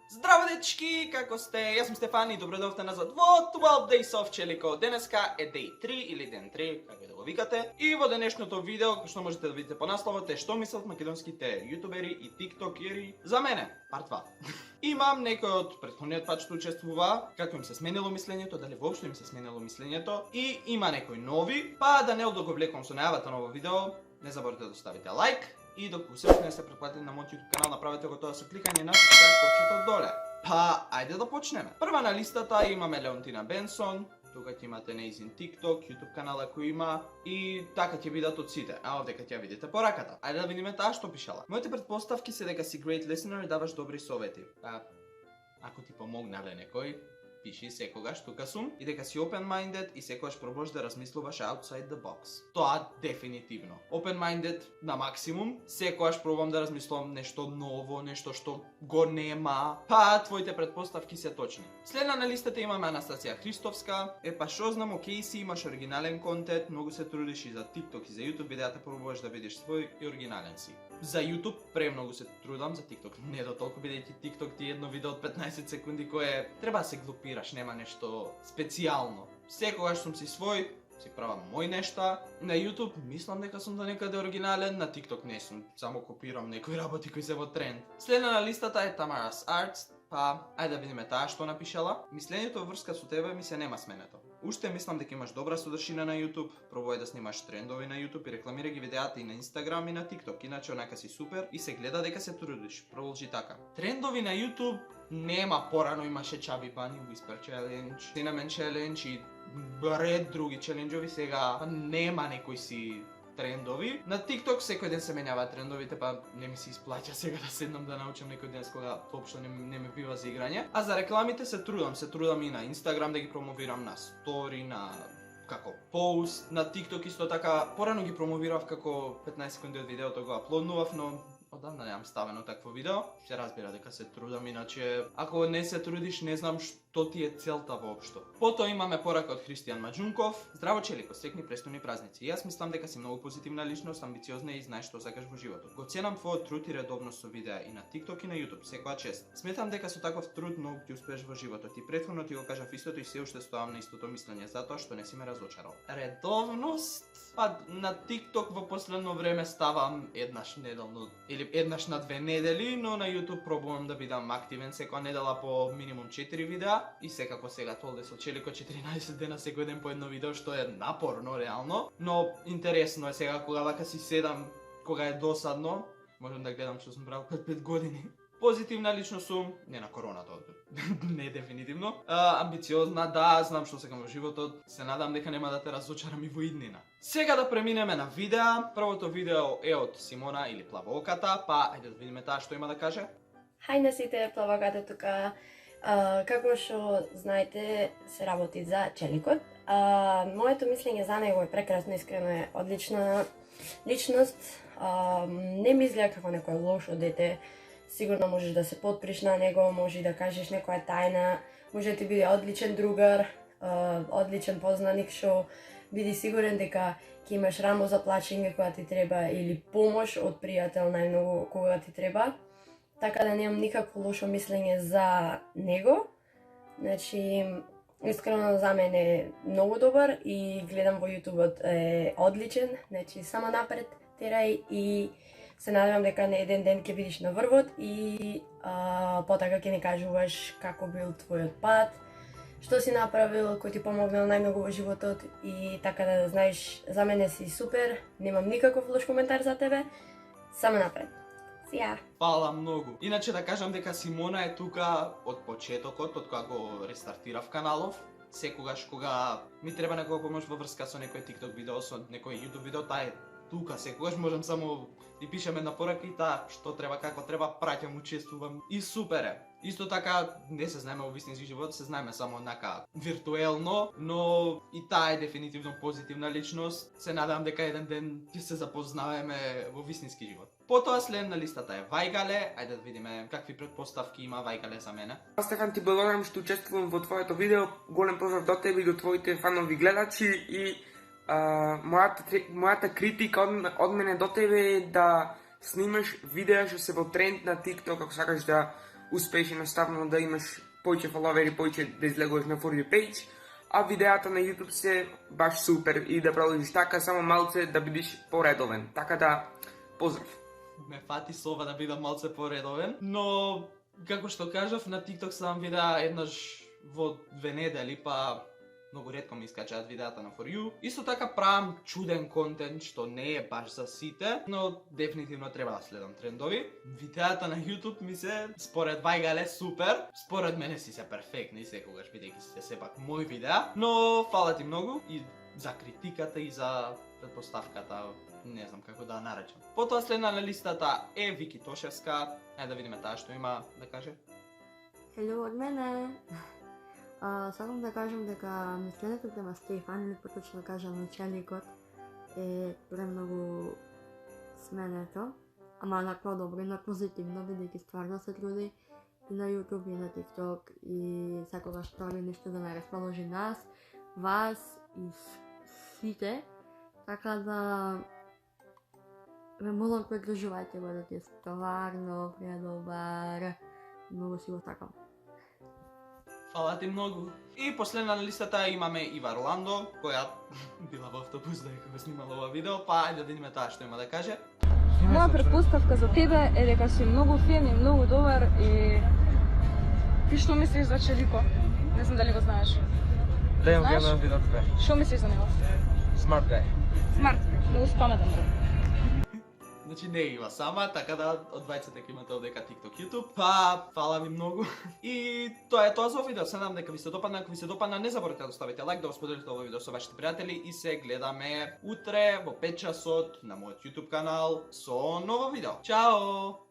Здраво, дечки, како сте? Јас сум Стефан и добродовте назад во 12 Days of Челико. Денеска е Day 3 или Ден 3, како да го викате. И во денешното видео, што можете да видите по насловот, е што мислат македонските јутубери и тиктокери за мене, парт 2. Имам некој од претходниот пат што учествува, како им се сменило мислењето, дали воопшто им се сменило мислењето, и има некои нови, па да не одоговлекувам со најавата на ово видео, не заборавате да ставите лайк. И доколку се уште не сте претплатени на мојот YouTube канал, направете го тоа со кликање на subscribe копчето доле. Па, ајде да почнеме. Прва на листата имаме Леонтина Бенсон, тука ќе имате нејзин TikTok, YouTube канала кој има и така ќе бидат од сите. А овде ќе ја видите пораката. Ајде да видиме таа што пишала. Моите претпоставки се дека си great listener и даваш добри совети. Па, ако ти помогнале некој, пиши секогаш тука сум и дека си open-minded и секогаш пробуваш да размислуваш outside the box. Тоа дефинитивно. Open-minded на максимум, секогаш пробувам да размислувам нешто ново, нешто што го нема. Па твоите претпоставки се точни. Следна на листата имаме Анастасија Христовска. Па шо знам, окей си, имаш оригинален контент, многу се трудиш и за TikTok и за YouTube видеата, пробуваш да видиш свој и оригинален си. За YouTube премногу се трудам, за TikTok не до толку, бидејќи TikTok ти е едно видео од 15 секунди кое треба да се глупираш, нема нешто специјално. Секогаш сум си свој, си правам мој нешта. На YouTube мислам дека сум до некаде оригинален, на TikTok не сум, само копирам некои работи кои се во тренд. Следна на листата е Tamara's Arts. Па, ајде да видиме таа што напишала. Мислењето врска со тебе ми се нема сменето. Уште мислам дека имаш добра содржина на YouTube, пробувај да снимаш трендови на YouTube и рекламирај ги видеата и на Instagram и на TikTok, иначе онака си супер и се гледа дека се трудиш. Продолжи така. Трендови на YouTube нема, порано имаше Chubby Bunny Whisper Challenge, Cinnamon Challenge и ред други челенџови, сега нема некои си трендови. На TikTok секој ден се менјаваат трендовите, па не ми се исплаќа сега да седнам да научам некој ден кога воопшто не ме бива за играње. А за рекламите се трудам и на Instagram да ги промовирам, на стори, на како пост, на TikTok исто така. Порано ги промовирав како 15 секунди од видеото го аплоднував, но одамна немам ставено такво видео. Се разбира дека се трудам, иначе ако не се трудиш не знам што ти е целта воопшто. Потоа имаме порака од Христијан Маџунков. Здраво Челико, среќни престојни празници. Јас мислам дека си многу позитивна личност, амбициозна и знаеш што сакаш во животот. Го ценам твојот труд и редовност со видеа и на TikTok и на YouTube, секоја чест. Сметам дека со таков труд многу ќе успееш во животот. И претходно ти го кажав истото и се уште стоам на истото мислење, затоа што не си ме разочарал. Редовност? Па на TikTok во последно време ставам еднаш неделно или еднаш на 2 недели, но на YouTube пробувам да бидам активен секоја недела по минимум 4 видеа и секако сега толде со Челико 14 дена секој ден по едно видео, што е напорно реално, но интересно е сега кога вака си седам, кога е досадно, можам да гледам што сум правил пред 5 години. Позитивна личност сум, не на короната, не дефинитивно. Амбициозна, да, знам што сакам во животот, се надам дека нема да те разочарам и во иднина. Сега да преминеме на видеа. Првото видео е од Симона или Плавооката, па ајде да видиме таа што има да каже. Хај на сите, Плавооката тука. Како што знаете, се работи за Челикот. Моето мислење за него е прекрасно, искрено е одлична личност. Не мисля како некој лошо дете. Сигурно можеш да се подприш на него, може да кажеш некоја тајна, може да ти биде одличен другар, одличен познаник, што биди сигурен дека ќе имаш рамо за плачење кога ти треба или помош од пријател најмногу кога ти треба. Така да немам никакво лошо мислење за него. Значи, искрено за мене е многу добар и гледам во YouTube е одличен. Значи, само напред терај и се надевам дека на еден ден ќе видиш на врвот и потака ќе ни кажуваш како бил твојот пат, што си направил, кој ти помогнал најмногу во животот и така да знаеш, за мене си супер, немам никаков лош коментар за тебе, само напред. Сија. Фала многу. Иначе да кажам дека Симона е тука од почетокот, од кога го рестартирав каналов. Секогаш кога ми треба некоја помош во врска со некој TikTok видео, со некој YouTube видео, таа е тука, секогаш можам само да пишеме на порака и таа што треба, како треба, праќам, учествувам и супер е. Исто така, не се знаеме во вистински живот, се знаеме само однака виртуелно, но и таа е дефинитивно позитивна личност. Се надам дека еден ден ќе се запознаваме во вистински живот. Потоа следна листата е Вајгале, ајде да видиме какви претпоставки има Вајгале за мене. Стефан, ти благодарам што учествувам во твоето видео. Голем поздрав до тебе и до твоите фанови гледачи и мојата критика од мене до тебе е да снимаш видеа што се во тренд на TikTok, ако сакаш да успееш едноставно да имаш повеќе фоловери, повеќе да излегуваш на For You page, а видеата на YouTube се баш супер и да продолжиш така само малце да бидеш поредовен. Така да, поздрав! Ме фати сова да бидам малце поредовен, но како што кажав, на TikTok сам видеа еднаш во 2 недели, па многу ретко ми искачаат видеата на For You. Исто така правам чуден контент што не е баш за сите, но дефинитивно треба да следам трендови. Видеата на YouTube ми се според Вајгале супер, според мене си се перфектни секогаш бидејќи си се сепак мои видеа, но фала ти многу и за критиката и за предпоставката, не знам како да ја наречам. Потоа следна на листата е Вики Тошевска. Ајде да видиме таа што има да каже. Хело од мене. Сакам да кажам дека мисленето према Стефан, или поточно кажам Челикот, е премногу сменето, ама накво добро и на позитивно, бидејќи стварно се труди и на YouTube и на TikTok и секогаш прави нешто да не расположи нас, вас и сите, така да ве молам придржувајте го да ти е стварно предобар, многу си го сакам. Фала ти многу. И последна на листата имаме Ива Роландо, која била во автобус дека го снимала ова видео, па ајде да видиме таа што има да каже. Моја претпоставка за тебе е дека си многу фин и многу добар и ти што мислиш за Челико? Не знам дали го знаеш. Да имам Знаеш? гледам видеото бе. Што мислиш за него? Smart guy. Смарт, многу спаметен бе. Значи не е Ива сама, така да од двајцата ќе имате овдека TikTok, YouTube. Па, фала ви многу. И тоа е тоа за видео. Се надам дека ви се допадна. Ако ви се допадна, не заборавајте да оставите лайк, да го споделите ова видео со вашите пријатели и се гледаме утре во 5 часот на мојот YouTube канал со ново видео. Чао!